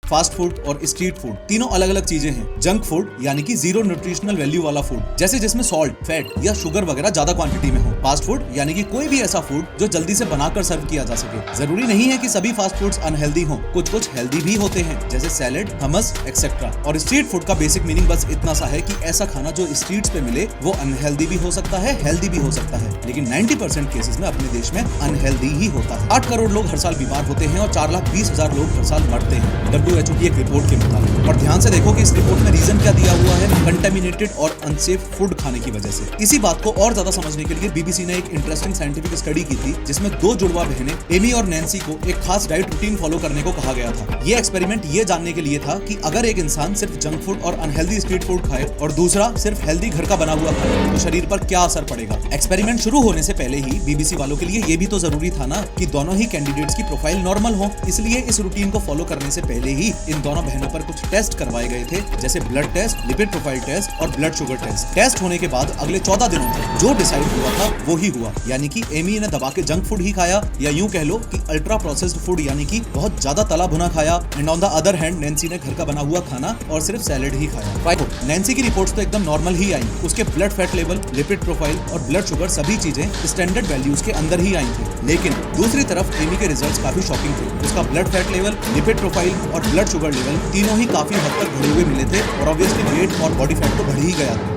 Fast food और street food तीनों अलग अलग चीजें हैं। जंक फूड यानी कि जीरो न्यूट्रिशनल वैल्यू वाला फूड, जैसे जिसमें सॉल्ट, फैट या शुगर वगैरह ज्यादा क्वांटिटी में हो। फास्ट फूड यानी कि कोई भी ऐसा फूड जो जल्दी से बनाकर सर्व किया जा सके। जरूरी नहीं है कि सभी फास्ट फूड्स अनहेल्दी हो, कुछ कुछ हेल्दी भी होते हैं, जैसे सैलेड, हमस एक्सेट्रा। और स्ट्रीट फूड का बेसिक मीनिंग बस इतना सा है कि ऐसा खाना जो स्ट्रीट्स पे मिले वो अनहेल्दी भी हो सकता है, हेल्दी भी हो सकता है, लेकिन 90% केसेस में अपने देश में अनहेल्दी ही होता है। 8 करोड़ लोग हर साल बीमार होते हैं और 4,20,000 लोग हर साल मरते हैं, WHO की एक रिपोर्ट के मुताबिक। और ध्यान से देखो कि इस रिपोर्ट में रीजन क्या दिया हुआ है, कंटेमिनेटेड और अनसेफ फूड खाने की वजह से। इसी बात को और ज्यादा समझने के लिए BBC ने एक इंटरेस्टिंग साइंटिफिक स्टडी की थी, जिसमें 2 जुड़वा बहनें एमी और नैन्सी को एक खास डाइट रूटीन फॉलो करने को कहा गया था। ये एक्सपेरिमेंट ये जानने के लिए था कि अगर एक इंसान सिर्फ जंक फूड और अनहेल्दी स्ट्रीट फूड खाए और दूसरा सिर्फ हेल्दी घर का बना हुआ खाए तो शरीर पर क्या असर पड़ेगा। एक्सपेरिमेंट शुरू होने से पहले ही BBC वालों के लिए ये भी तो जरूरी था ना कि दोनों ही कैंडिडेट्स की प्रोफाइल नॉर्मल हो, इसलिए इस रूटीन को फॉलो करने से पहले ही इन दोनों बहनों पर कुछ टेस्ट करवाए गए थे, जैसे blood test, lipid profile test और ब्लड शुगर टेस्ट। टेस्ट होने के बाद अगले 14 दिनों तक जो डिसाइड हुआ था वो ही हुआ, यानी कि एमी ने दबा के जंक फूड ही खाया, या यूं कह लो कि अल्ट्रा प्रोसेस्ड फूड यानी कि बहुत ज्यादा तला भुना खाया। And on the other hand Nancy ने घर का बना हुआ खाना और सिर्फ सैलेड ही खाया। नैन्सी की रिपोर्ट्स तो एकदम नॉर्मल ही आई, उसके blood fat level, lipid profile और ब्लड शुगर सभी चीजें स्टैंडर्ड वैल्यूज के अंदर ही आई थी। लेकिन दूसरी तरफ एमी के रिजल्ट्स काफी शॉकिंग थे। उसका blood fat level, lipid profile और ब्लड शुगर लेवल तीनों ही काफी हद तक बढ़े हुए मिले थे और ऑब्वियसली वेट और बॉडी फैट तो बढ़ ही गया था।